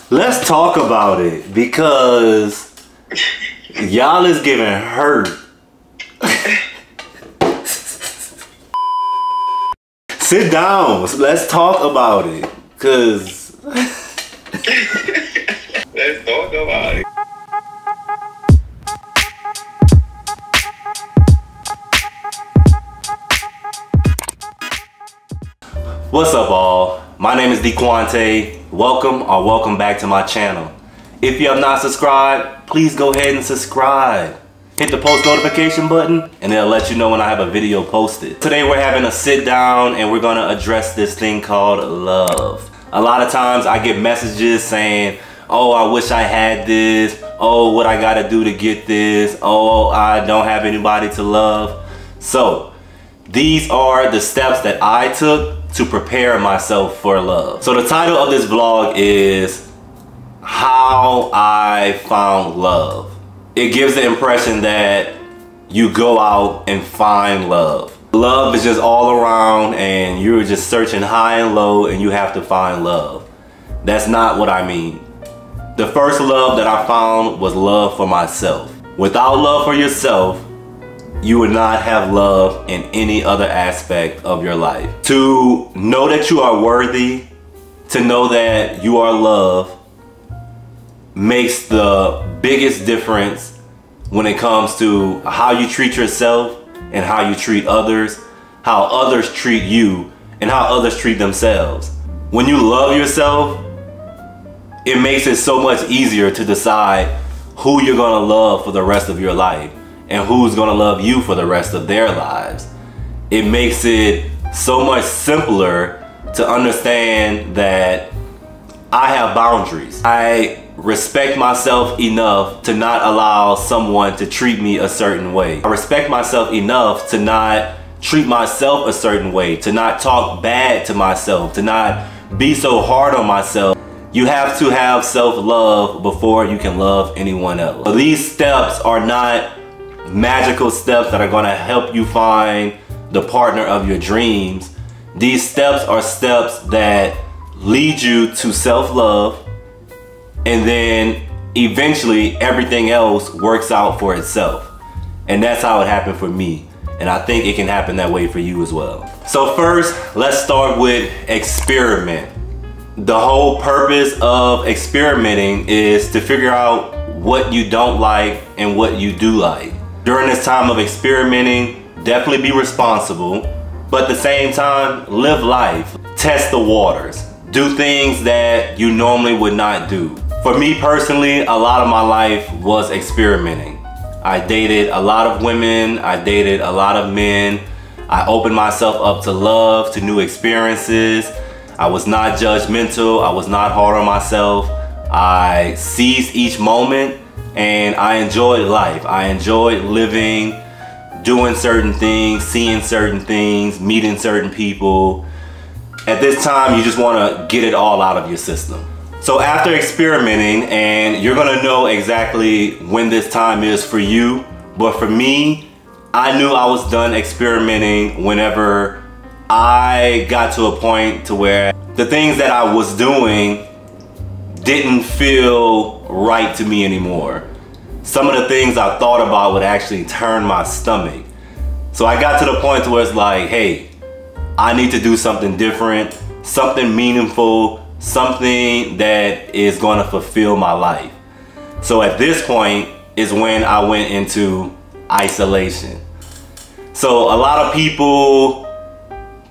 Let's talk about it because y'all is getting hurt. Sit down. Let's talk about it because let's talk about it. What's up, all? My name is DeQuante. Welcome back to my channel. If you have not subscribed, please go ahead and subscribe. Hit the post notification button and it'll let you know when I have a video posted. Today we're having a sit down and we're gonna address this thing called love. A lot of times I get messages saying, oh, I wish I had this. Oh, what I gotta do to get this. Oh, I don't have anybody to love. So these are the steps that I took to prepare myself for love. So the title of this vlog is How I Found Love. It gives the impression that you go out and find love. Love is just all around and you're just searching high and low and you have to find love. That's not what I mean. The first love that I found was love for myself. Without love for yourself, you would not have love in any other aspect of your life. To know that you are worthy, to know that you are loved, makes the biggest difference when it comes to how you treat yourself and how you treat others, how others treat you, and how others treat themselves. When you love yourself, it makes it so much easier to decide who you're gonna love for the rest of your life and who's gonna love you for the rest of their lives. It makes it so much simpler to understand that I have boundaries. I respect myself enough to not allow someone to treat me a certain way. I respect myself enough to not treat myself a certain way, to not talk bad to myself, to not be so hard on myself. You have to have self-love before you can love anyone else. So these steps are not magical steps that are going to help you find the partner of your dreams. These steps are steps that lead you to self-love, and then eventually everything else works out for itself. And that's how it happened for me, and I think it can happen that way for you as well. So first, let's start with experiment. The whole purpose of experimenting is to figure out what you don't like and what you do like. During this time of experimenting, definitely be responsible, but at the same time, live life. Test the waters. Do things that you normally would not do. For me personally, a lot of my life was experimenting. I dated a lot of women, I dated a lot of men. I opened myself up to love, to new experiences. I was not judgmental, I was not hard on myself. I seized each moment and I enjoyed life. I enjoyed living, doing certain things, seeing certain things, meeting certain people. At this time, you just wanna get it all out of your system. So after experimenting, and you're gonna know exactly when this time is for you, but for me, I knew I was done experimenting whenever I got to a point to where the things that I was doing didn't feel right to me anymore. Some of the things I thought about would actually turn my stomach. So I got to the point where it's like, hey, I need to do something different, something meaningful, something that is gonna fulfill my life. So at this point is when I went into isolation. So a lot of people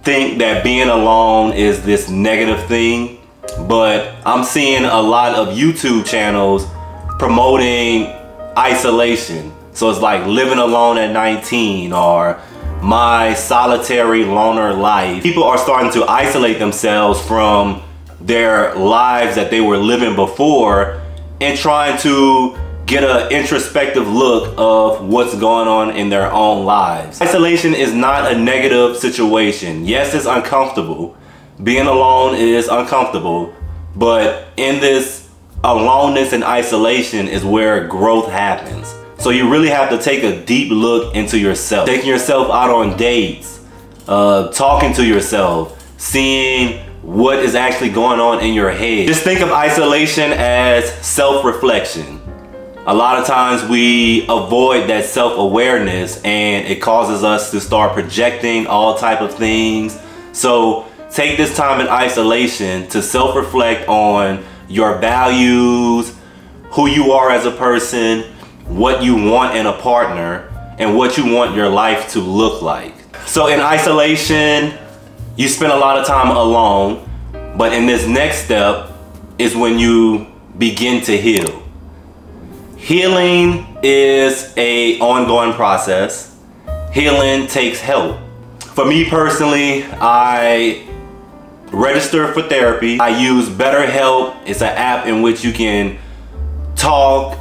think that being alone is this negative thing, but I'm seeing a lot of YouTube channels promoting isolation. So it's like living alone at 19 or my solitary loner life. People are starting to isolate themselves from their lives that they were living before and trying to get an introspective look of what's going on in their own lives. Isolation is not a negative situation. Yes, it's uncomfortable. Being alone is uncomfortable, but in this aloneness and isolation is where growth happens. So you really have to take a deep look into yourself. Taking yourself out on dates, talking to yourself, seeing what is actually going on in your head. Just think of isolation as self-reflection. A lot of times we avoid that self-awareness, and it causes us to start projecting all type of things. So take this time in isolation to self-reflect on your values, who you are as a person, what you want in a partner, and what you want your life to look like. So in isolation, you spend a lot of time alone, but in this next step is when you begin to heal. Healing is an ongoing process. Healing takes help. For me personally, I registered for therapy. I use BetterHelp. It's an app in which you can talk,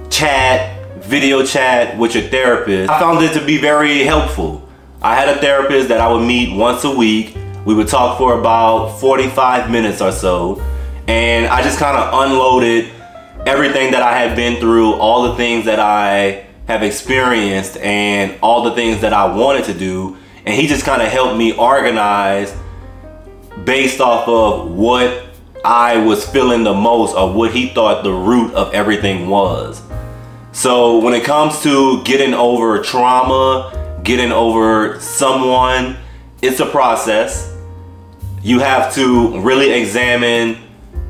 chat, video chat with your therapist. I found it to be very helpful. I had a therapist that I would meet once a week. We would talk for about 45 minutes or so, and I just kind of unloaded everything that I had been through, all the things that I have experienced, and all the things that I wanted to do. And he just kind of helped me organize based off of what I was feeling the most, or what he thought the root of everything was. So when it comes to getting over trauma, getting over someone, it's a process. You have to really examine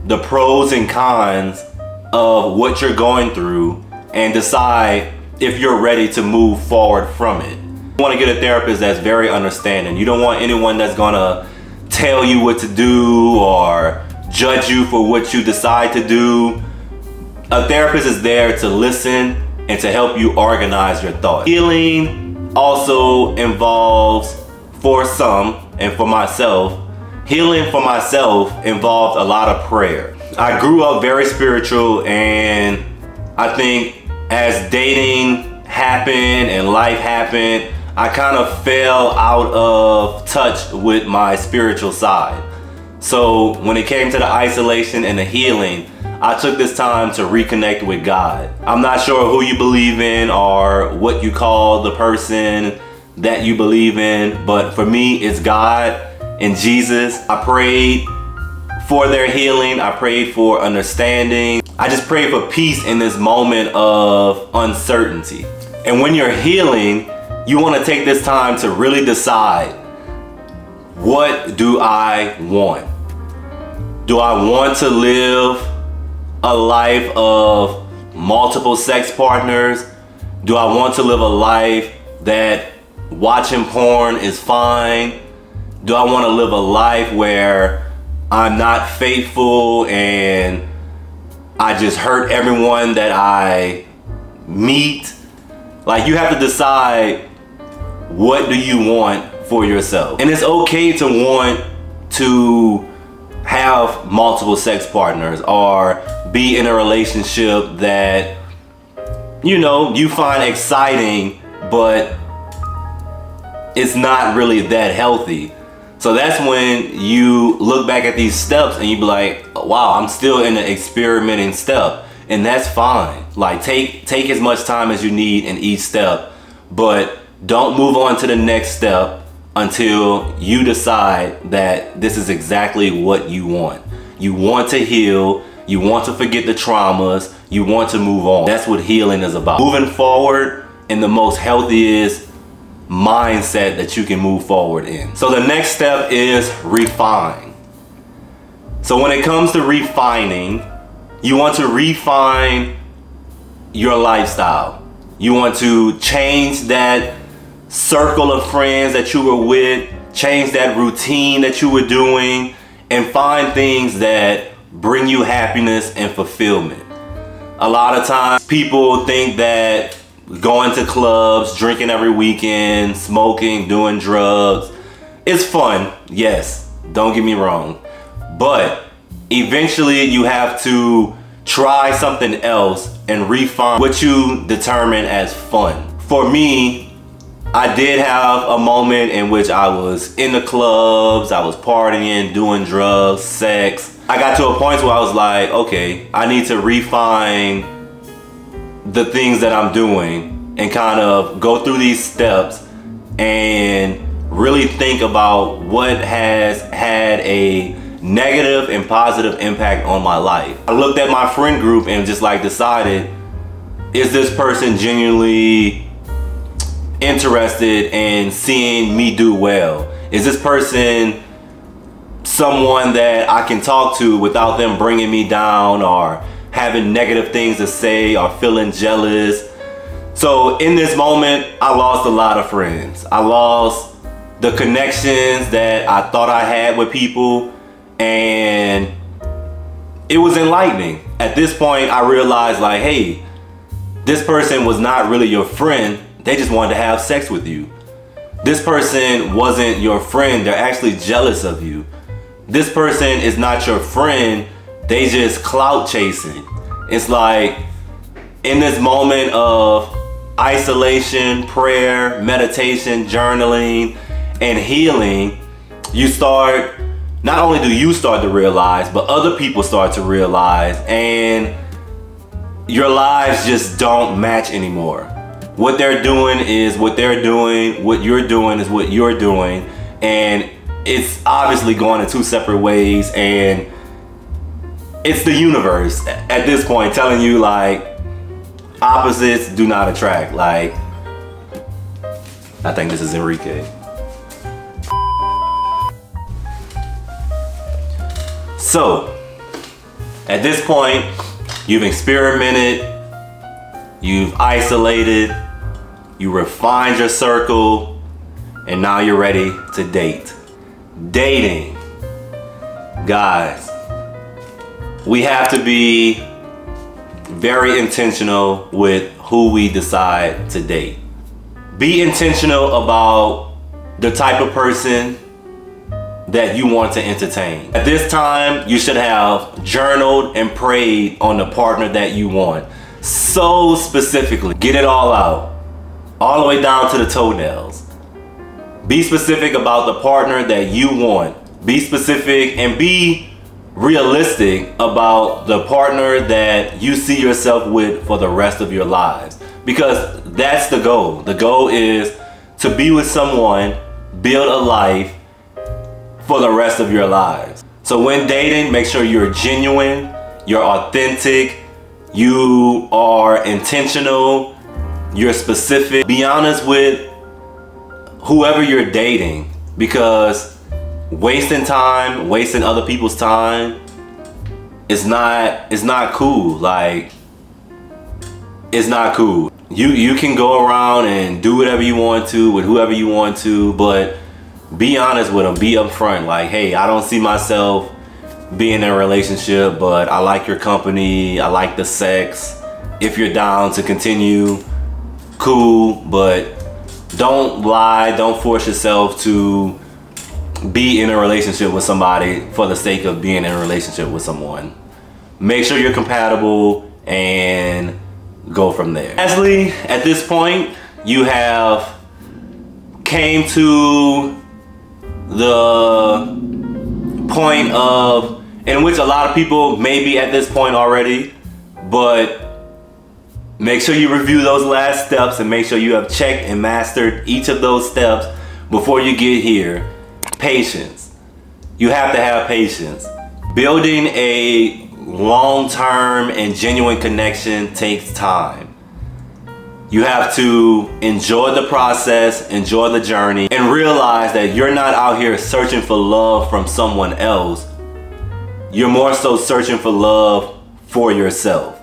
the pros and cons of what you're going through and decide if you're ready to move forward from it. You want to get a therapist that's very understanding. You don't want anyone that's gonna tell you what to do or judge you for what you decide to do. A therapist is there to listen and to help you organize your thoughts. Healing also involves, for some and for myself, healing for myself involved a lot of prayer. I grew up very spiritual, and I think as dating happened and life happened, I kind of fell out of touch with my spiritual side. So when it came to the isolation and the healing, I took this time to reconnect with God. I'm not sure who you believe in or what you call the person that you believe in, but for me, it's God and Jesus. I prayed for their healing. I prayed for understanding. I just prayed for peace in this moment of uncertainty. And when you're healing, you want to take this time to really decide, what do I want? Do I want to live a life of multiple sex partners? Do I want to live a life that watching porn is fine? Do I want to live a life where I'm not faithful and I just hurt everyone that I meet? Like, you have to decide, what do you want for yourself? And it's okay to want to have multiple sex partners or be in a relationship that, you know, you find exciting, but it's not really that healthy. So that's when you look back at these steps and you be like, wow, I'm still in the experimenting step. And that's fine. Like, take as much time as you need in each step, but don't move on to the next step until you decide that this is exactly what you want. You want to heal. You want to forget the traumas. You want to move on. That's what healing is about. Moving forward in the most healthiest mindset that you can move forward in. So the next step is refine. So when it comes to refining, you want to refine your lifestyle. You want to change that circle of friends that you were with, change that routine that you were doing, and find things that bring you happiness and fulfillment. A lot of times people think that going to clubs, drinking every weekend, smoking, doing drugs, it's fun. Yes, don't get me wrong. But eventually you have to try something else and refine what you determine as fun. For me, I did have a moment in which I was in the clubs, I was partying, doing drugs, sex. I got to a point where I was like, okay, I need to refine the things that I'm doing and kind of go through these steps and really think about what has had a negative and positive impact on my life. I looked at my friend group and just like decided, is this person genuinely interested in seeing me do well? Is this person someone that I can talk to without them bringing me down or having negative things to say or feeling jealous? So in this moment, I lost a lot of friends. I lost the connections that I thought I had with people, and it was enlightening. At this point, I realized like, hey, this person was not really your friend. They just wanted to have sex with you. This person wasn't your friend. They're actually jealous of you. This person is not your friend. They just clout chasing. It's like in this moment of isolation, prayer, meditation, journaling, and healing, you start, not only do you start to realize, but other people start to realize, and your lives just don't match anymore. What they're doing is what they're doing, what you're doing is what you're doing, and it's obviously going in two separate ways, and it's the universe at this point telling you like, opposites do not attract. Like, I think this is Enrique. So, at this point, you've experimented, you've isolated, you refined your circle, and now you're ready to date. Dating. Guys, we have to be very intentional with who we decide to date. Be intentional about the type of person that you want to entertain. At this time, you should have journaled and prayed on the partner that you want. So specifically, get it all out, all the way down to the toenails. Be specific about the partner that you want. Be specific and be realistic about the partner that you see yourself with for the rest of your lives. Because that's the goal. The goal is to be with someone, build a life for the rest of your lives. So when dating, make sure you're genuine, you're authentic, you are intentional, you're specific. Be honest with whoever you're dating, because wasting time, wasting other people's time is not cool. Like, it's not cool. You can go around and do whatever you want to with whoever you want to, but be honest with them. Be upfront. Like, hey, I don't see myself being in a relationship, but I like your company. I like the sex. If you're down to continue, cool, but don't lie. Don't force yourself to be in a relationship with somebody for the sake of being in a relationship with someone. Make sure you're compatible and go from there. Lastly, at this point, you have came to the point of, in which a lot of people may be at this point already, but make sure you review those last steps and make sure you have checked and mastered each of those steps before you get here. Patience. You have to have patience. Building a long-term and genuine connection takes time. You have to enjoy the process, enjoy the journey, and realize that you're not out here searching for love from someone else. You're more so searching for love for yourself.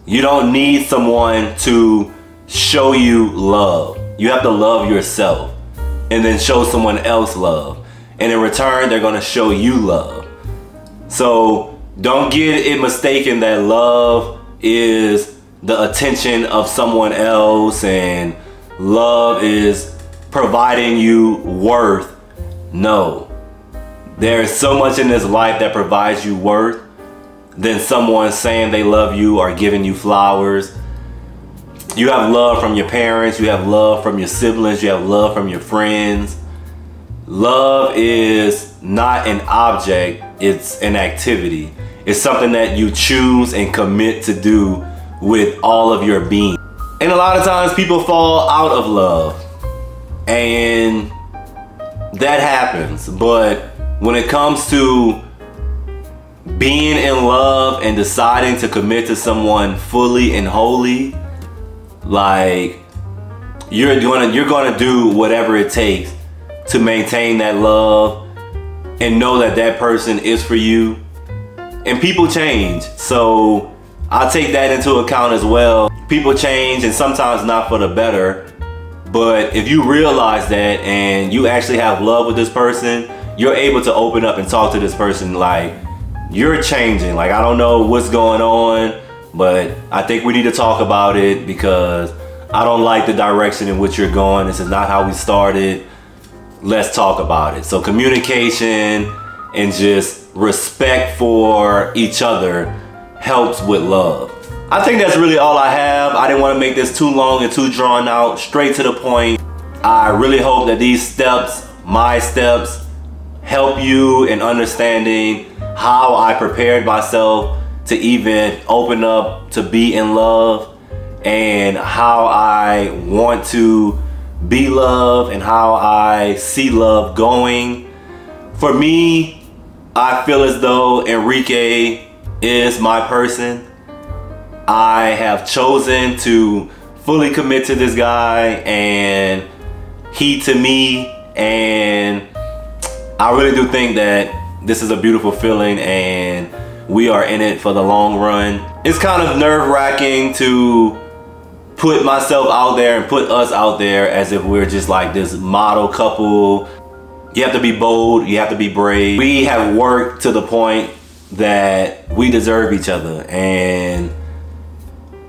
You don't need someone to show you love. You have to love yourself and then show someone else love. And in return, they're gonna show you love. So don't get it mistaken that love is the attention of someone else and love is providing you worth. No. There is so much in this life that provides you worth than someone saying they love you or giving you flowers. You have love from your parents, you have love from your siblings, you have love from your friends. Love is not an object, it's an activity. It's something that you choose and commit to do with all of your being. And a lot of times people fall out of love, and that happens. But when it comes to being in love and deciding to commit to someone fully and wholly, like you're gonna do whatever it takes to maintain that love and know that that person is for you. And people change, so I take that into account as well. People change, and sometimes not for the better. But if you realize that and you actually have love with this person, you're able to open up and talk to this person like, you're changing. Like, I don't know what's going on, but I think we need to talk about it because I don't like the direction in which you're going. This is not how we started. Let's talk about it. So communication and just respect for each other helps with love. I think that's really all I have. I didn't want to make this too long and too drawn out. Straight to the point. I really hope that these steps, my steps, help you in understanding how I prepared myself to even open up to be in love, and how I want to be loved, and how I see love going. For me, I feel as though Enrique is my person. I have chosen to fully commit to this guy and he to me, and I really do think that this is a beautiful feeling and we are in it for the long run. It's kind of nerve-wracking to put myself out there and put us out there as if we're just like this model couple. You have to be bold, you have to be brave. We have worked to the point that we deserve each other, and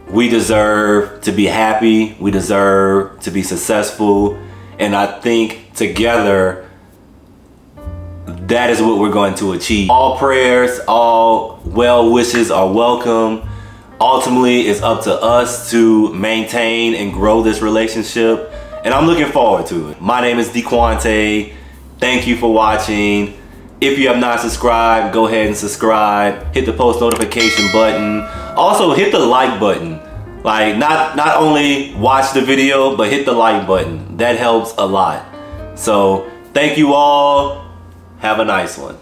we deserve to be happy, we deserve to be successful, and I think together that is what we're going to achieve. All prayers, all well wishes are welcome. Ultimately, it's up to us to maintain and grow this relationship, and I'm looking forward to it. My name is DeQuante. Thank you for watching. If you have not subscribed, go ahead and subscribe. Hit the post notification button. Also, hit the like button. Like, not only watch the video, but hit the like button. That helps a lot. So, thank you all. Have a nice one.